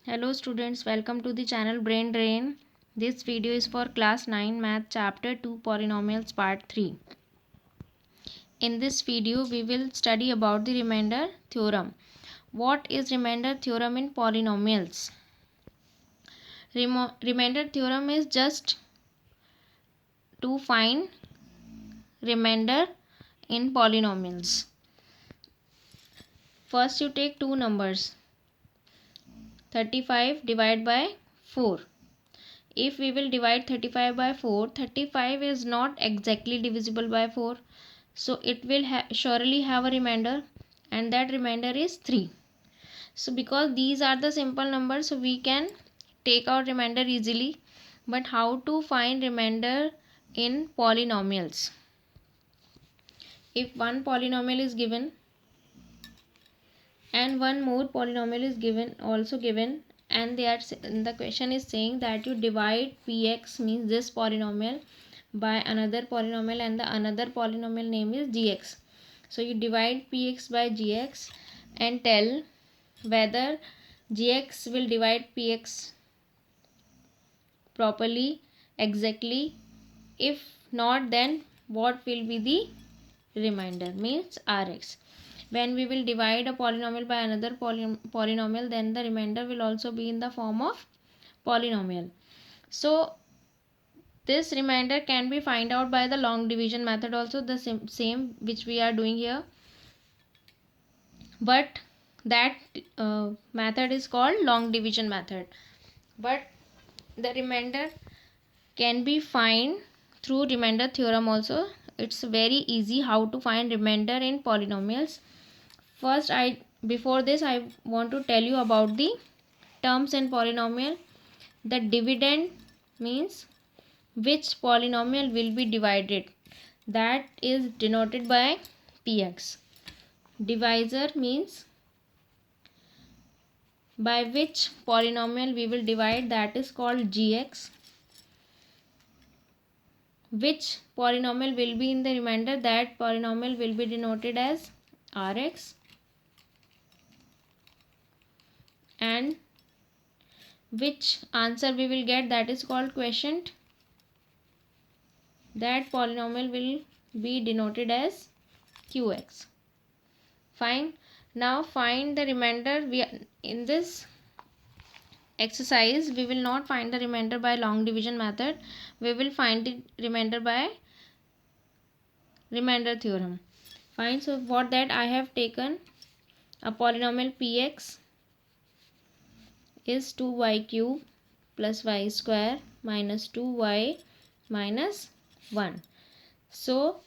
Hello students, welcome to the channel Brain Drain. This video is for class 9 math chapter 2 polynomials part 3. In this video we will study about the remainder theorem. What is remainder theorem in polynomials? Remainder theorem is just to find remainder in polynomials. First you take two numbers 35 divided by 4. If we will divide 35 by 4, 35 is not exactly divisible by 4. So it will surely have a remainder, and that remainder is 3. So because these are the simple numbers, so we can take out remainder easily. But how to find remainder in polynomials? If one polynomial is given and one more polynomial is given, and the question is saying that you divide px, means this polynomial, by another polynomial, and the another polynomial name is gx. So you divide px by gx and tell whether gx will divide px properly, exactly. If not, then what will be the remainder, means rx. When we will divide a polynomial by another polynomial, then the remainder will also be in the form of polynomial. So this remainder can be find out by the long division method also, the same which we are doing here, but that method is called long division method. But the remainder can be find through remainder theorem also. It's very easy how to find remainder in polynomials. First, before this I want to tell you about the terms in polynomial. The dividend means which polynomial will be divided, that is denoted by px. Divisor means by which polynomial we will divide, that is called gx. Which polynomial will be in the remainder, that polynomial will be denoted as rx. And which answer we will get, that is called quotient. That polynomial will be denoted as qx. Fine. Now find the remainder. In this exercise we will not find the remainder by long division method. We will find the remainder by remainder theorem. Fine. So for that I have taken a polynomial px is 2y cube plus y square minus 2y minus 1. So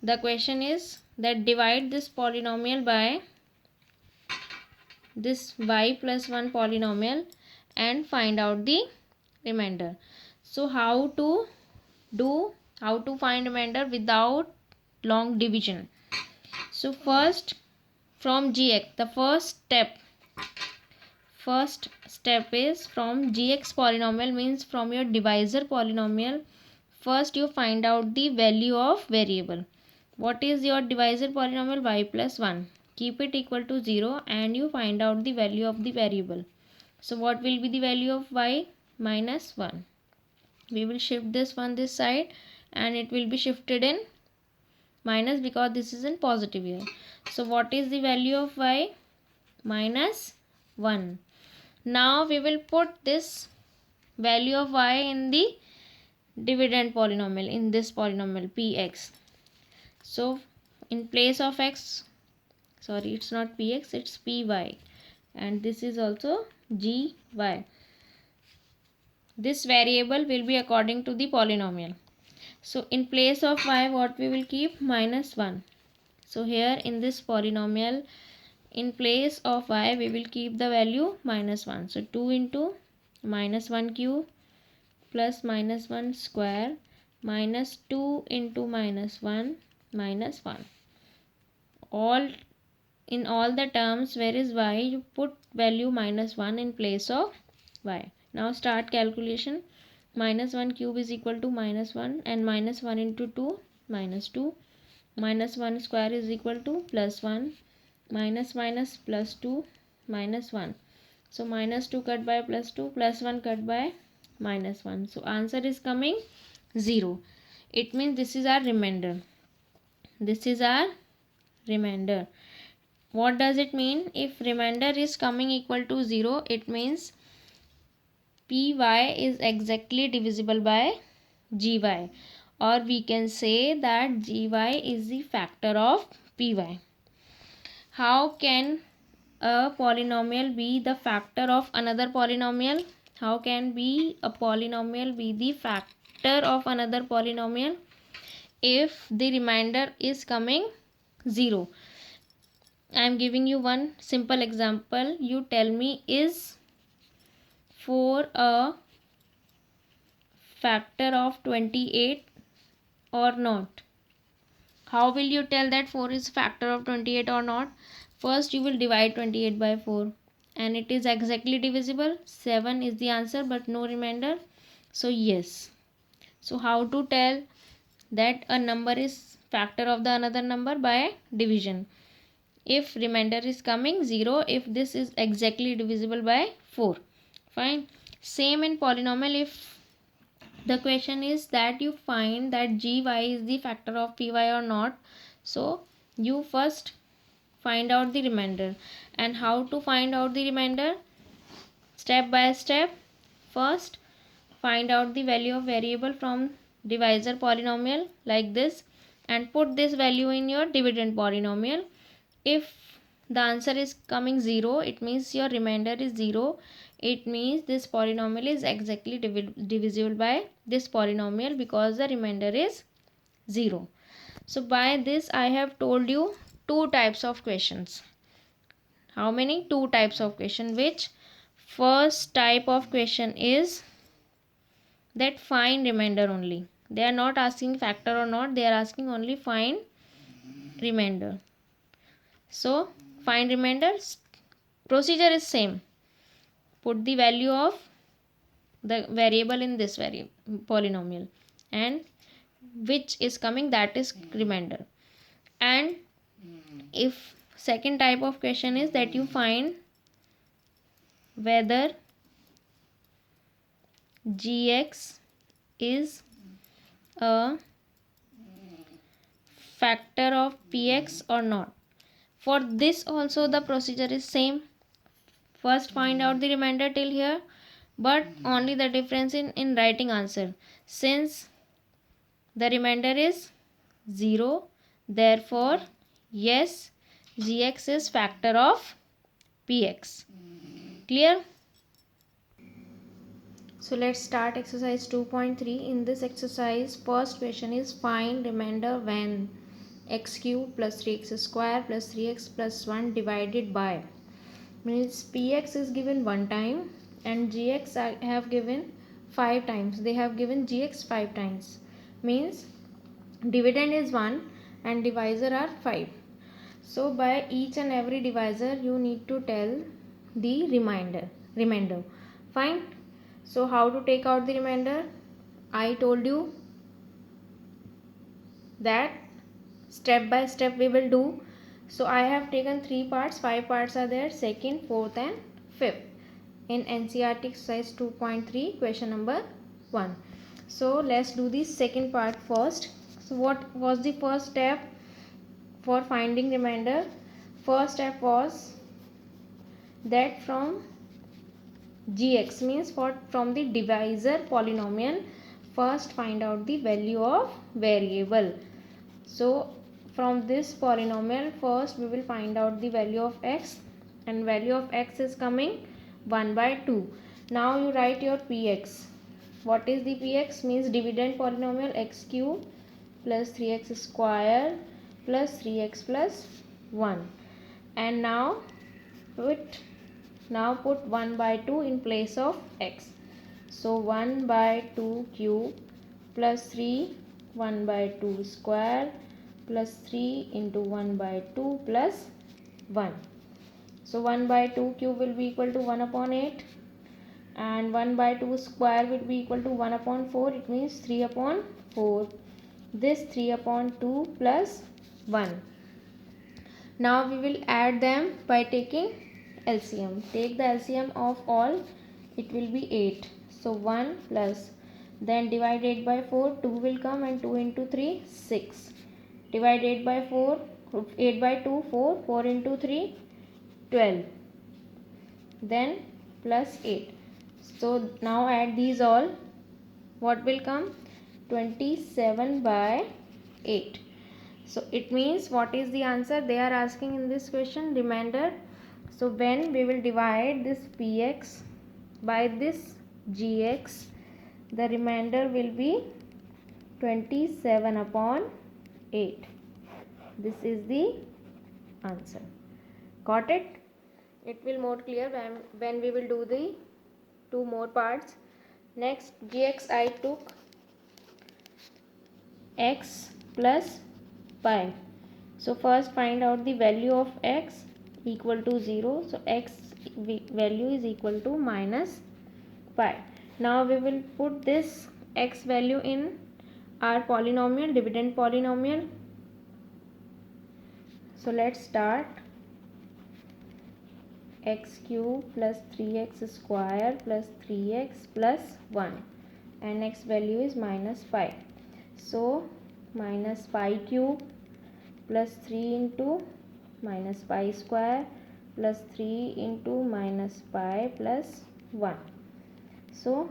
the question is that divide this polynomial by this y plus 1 polynomial and find out the remainder. So how to find remainder without long division? So first, from gx, the first step is from gx polynomial, means from your divisor polynomial. First you find out the value of variable. What is your divisor polynomial? Y plus 1. Keep it equal to 0 and you find out the value of the variable. So what will be the value of y? Minus 1. We will shift this one this side and it will be shifted in minus because this is in positive here. So what is the value of y? Minus 1. Now we will put this value of y in the dividend polynomial, in this polynomial px. So in place of x, sorry, it's not px, it's py, and this is also gy. This variable will be according to the polynomial. So in place of y, what we will keep? Minus 1. So here in this polynomial, in place of y we will keep the value minus 1. So 2 into minus 1 cube plus minus 1 square minus 2 into minus 1 minus 1. In all the terms where is y, you put value minus 1 in place of y. Now start calculation. Minus 1 cube is equal to minus 1, and minus 1 into 2 minus 2. Minus 1 square is equal to plus 1. Minus minus plus 2 minus 1. So minus 2 cut by plus 2, plus 1 cut by minus 1. So answer is coming 0. It means this is our remainder. This is our remainder. What does it mean? If remainder is coming equal to 0, it means py is exactly divisible by gy, or we can say that gy is the factor of py. How can a polynomial be the factor of another polynomial? How can be a polynomial be the factor of another polynomial? If the remainder is coming 0. I am giving you one simple example. You tell me, is 4 a factor of 28 or not? How will you tell that 4 is factor of 28 or not? First you will divide 28 by 4 and it is exactly divisible. 7 is the answer but no remainder. So yes. So how to tell that a number is factor of the another number? By division. If remainder is coming 0, if this is exactly divisible by 4. Fine. Same in polynomial. If the question is that you find that gy is the factor of py or not, so you first find out the remainder. And how to find out the remainder? Step by step. First, find out the value of variable from divisor polynomial like this and put this value in your dividend polynomial. If the answer is coming 0, it means your remainder is 0. It means this polynomial is exactly divisible by this polynomial because the remainder is 0. So by this I have told you two types of questions. How many? Two types of question. Which? First type of question is that find remainder only. They are not asking factor or not, they are asking only find remainder. So find remainder, procedure is same. Put the value of the variable in this polynomial and which is coming, that is remainder. And if second type of question is that you find whether gx is a factor of px or not. For this also the procedure is same. First find out the remainder till here, but only the difference in writing answer. Since the remainder is 0, therefore yes, gx is factor of px. Clear? So let's start exercise 2.3. In this exercise, first question is find remainder when x cube plus 3x square plus 3x plus 1 divided by, means px is given one time and gx I have given 5 times. They have given gx 5 times, means dividend is 1 and divisor are 5. So by each and every divisor you need to tell the remainder. Fine. So how to take out the remainder? I told you that step by step we will do. So I have taken 3 parts, 5 parts are there, second, fourth and fifth in NCERT exercise 2.3 question number 1. So let's do the second part first. So what was the first step for finding remainder? First step was that from gx, means from the divisor polynomial, first find out the value of variable. So from this polynomial first we will find out the value of x, and value of x is coming 1 by 2. Now you write your px. What is the px? Means dividend polynomial x cube plus 3x square plus 3x plus 1. And now put 1 by 2 in place of x. So 1 by 2 cube plus 3 1 by 2 square plus 3 into 1 by 2 plus 1. So 1 by 2 cube will be equal to 1 upon 8 and 1 by 2 square will be equal to 1 upon 4. It means 3 upon 4. This 3 upon 2 plus 1. Now we will add them by taking LCM. Take the LCM of all, it will be 8. So 1 plus, then divide 8 by 4, 2 will come, and 2 into 3, 6. Divide 8 by 4, 8 by 2, 4, 4 into 3, 12. Then plus 8. So now add these all. What will come? 27 by 8. So it means, what is the answer they are asking in this question? Remainder. So when we will divide this px by this gx, the remainder will be 27 upon 8. This is the answer. Got it? It will more clear when we will do the two more parts. Next, gx I took x plus pi. So first find out the value of x equal to 0. So x value is equal to minus pi. Now we will put this x value in our polynomial, dividend polynomial. So let's start. X cube plus 3x square plus 3x plus 1, and x value is minus pi. So minus pi cube plus 3 into minus pi square plus 3 into minus pi plus 1. So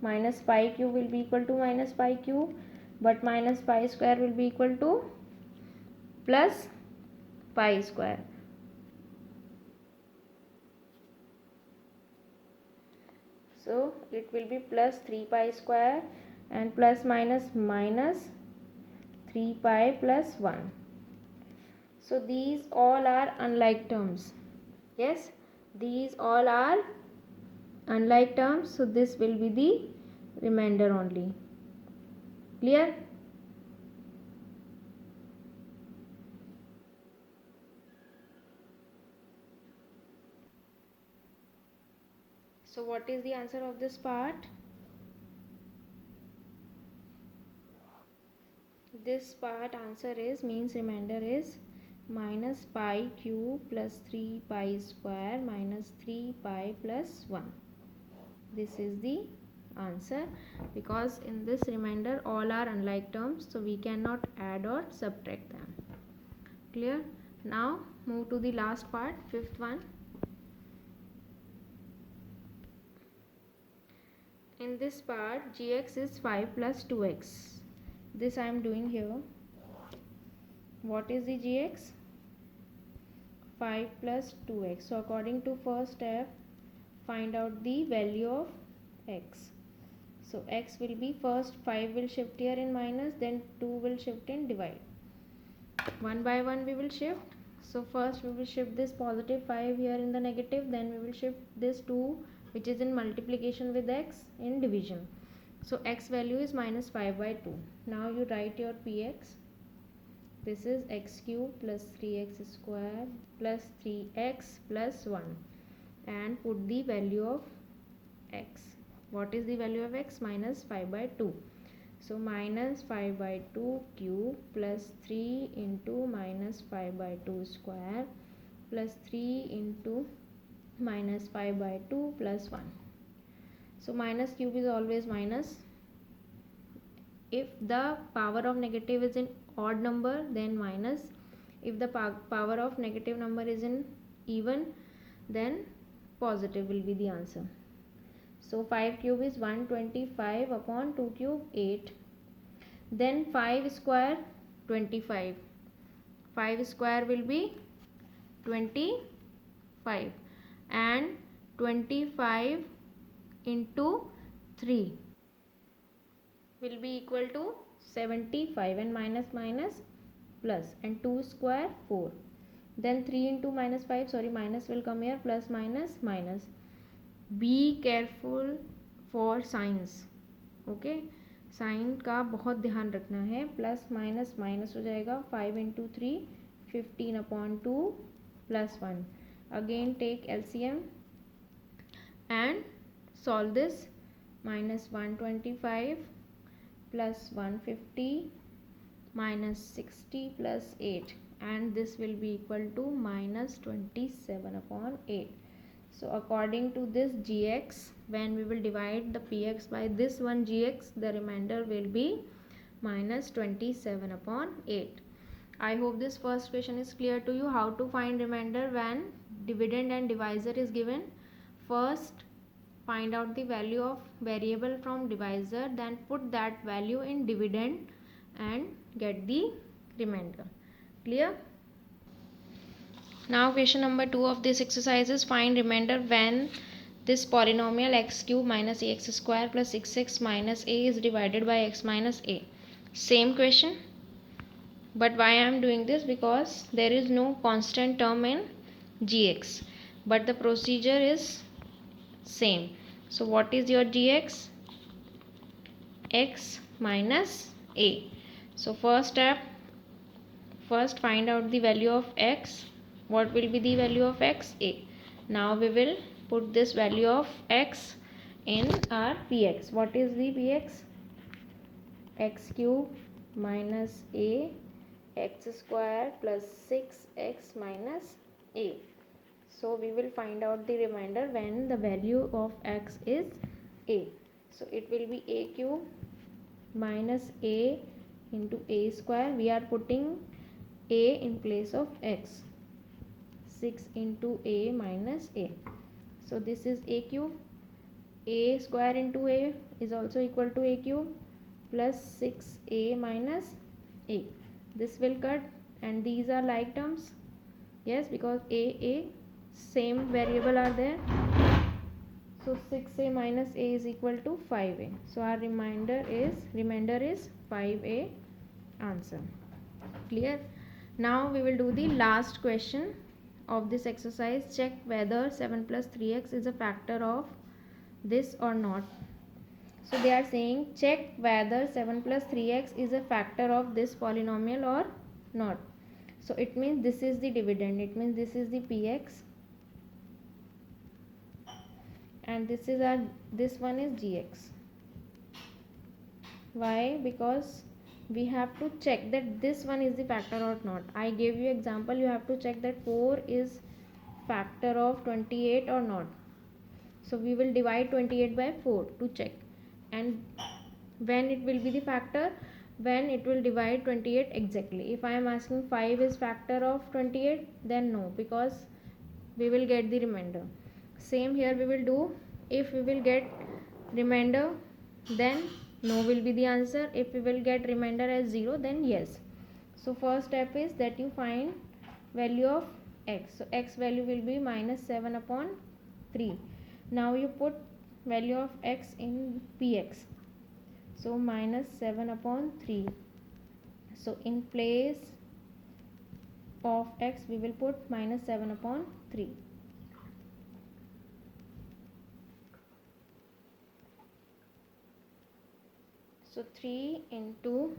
minus pi cube will be equal to minus pi cube, but minus pi square will be equal to plus pi square. So it will be plus 3 pi square, and plus minus minus 3 pi plus 1. So these all are unlike terms. Yes, these all are unlike terms. So this will be the remainder only. Clear? So what is the answer of this part? This part answer is, means remainder is minus pi cube plus 3 pi square minus 3 pi plus 1. This is the answer, because in this remainder all are unlike terms, so we cannot add or subtract them. Clear? Now move to the last part, fifth one. In this part, gx is 5 plus 2x. This I am doing here. What is the gx? 5 plus 2x. So according to first step, find out the value of x. So x will be, first 5 will shift here in minus, then 2 will shift in divide. One by one we will shift. So first we will shift this positive 5 here in the negative, then we will shift this 2 which is in multiplication with x in division. So x value is minus 5 by 2. Now you write your px. This is x cube plus 3x square plus 3x plus 1, and put the value of x. What is the value of x? Minus 5 by 2. So minus 5 by 2 cube plus 3 into minus 5 by 2 square plus 3 into minus 5 by 2 plus 1. So minus cube is always minus. If the power of negative is in odd number, then minus. If the power of negative number is in even, then positive will be the answer. So 5 cube is 125 upon 2 cube 8. Then 5 square 25. 5 square will be 25, and 25 into 3 will be equal to 75, and minus minus plus, and 2 square 4. Then 3 into minus 5, sorry, minus will come here, plus minus minus. Be careful for signs. Okay, sign का बहुत ध्यान रखना है. Plus minus minus हो जाएगा. 5 into 3 15 upon 2 plus 1. Again take LCM and solve this. Minus 125 plus 150 minus 60 plus 8. and this will be equal to minus 27 upon 8. So according to this gx, when we will divide the px by this one gx, the remainder will be minus 27 upon 8. I hope this first question is clear to you. How to find remainder when dividend and divisor is given. First, find out the value of variable from divisor, then put that value in dividend and get the remainder. Clear? Now question number 2 of this exercise is find remainder when this polynomial x cube minus ax square plus 6x minus a is divided by x minus a. Same question, but why I am doing this? Because there is no constant term in gx, but the procedure is same. So what is your gx? X minus a. So first step, first find out the value of x. What will be the value of x? A. Now we will put this value of x in our px. What is the px? X cube minus a x square plus 6x minus a. So we will find out the remainder when the value of x is a. So it will be a cube minus a into a square. We are putting a in place of x. 6 into a minus a. So this is a cube. A square into a is also equal to a cube plus 6a minus a. This will cut and these are like terms. Yes, because a same variable are there. So 6a minus a is equal to 5a. So our remainder is 5a answer. Clear? Now we will do the last question of this exercise. Check whether 7 plus 3x is a factor of this or not. So they are saying check whether 7 plus 3x is a factor of this polynomial or not. So it means this is the dividend. It means this is the px and this one is gx. Why? Because we have to check that this one is the factor or not. I gave you example. You have to check that 4 is factor of 28 or not. So we will divide 28 by 4 to check. And when it will be the factor? When it will divide 28 exactly. If I am asking 5 is factor of 28, then no, because we will get the remainder. Same here we will do. If we will get remainder, then no will be the answer. If we will get remainder as 0, then yes. So first step is that you find value of x. So x value will be minus 7 upon 3. Now you put value of x in px. So minus 7 upon 3. So in place of x we will put minus 7 upon 3. So 3 into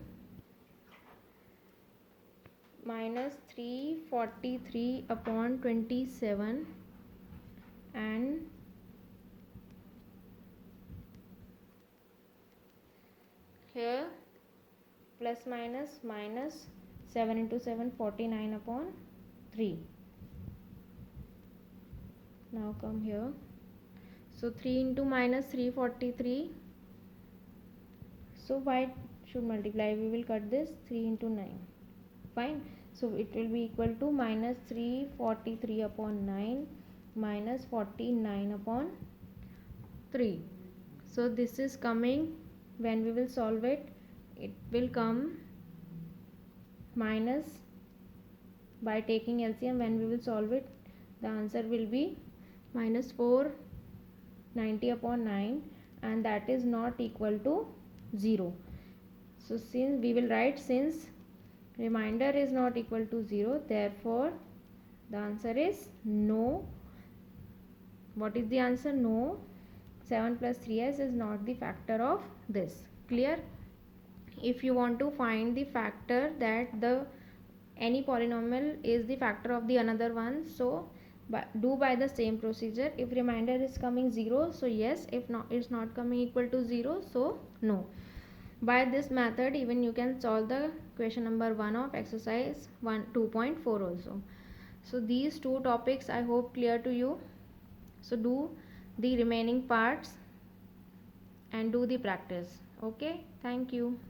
minus 343 upon 27 and here plus minus 7 into 7 49 upon 3. Now come here. So 3 into minus 343. So why should multiply? We will cut this 3 into 9. Fine. So it will be equal to minus 343 upon 9 minus 49 upon 3. So this is coming, when we will solve it, it will come minus, by taking LCM, when we will solve it, the answer will be minus 490 upon 9, and that is not equal to 0. So since we will write, since remainder is not equal to 0, therefore the answer is no. What is the answer? No. 7 plus 3s is not the factor of this. Clear? If you want to find the factor that the any polynomial is the factor of the another one, so do by the same procedure. If remainder is coming 0, so yes. If not, it's not coming equal to 0, so no. By this method even you can solve the question number 1 of exercise 1 2.4 also. So these two topics I hope clear to you. So do the remaining parts and do the practice. Okay, thank you.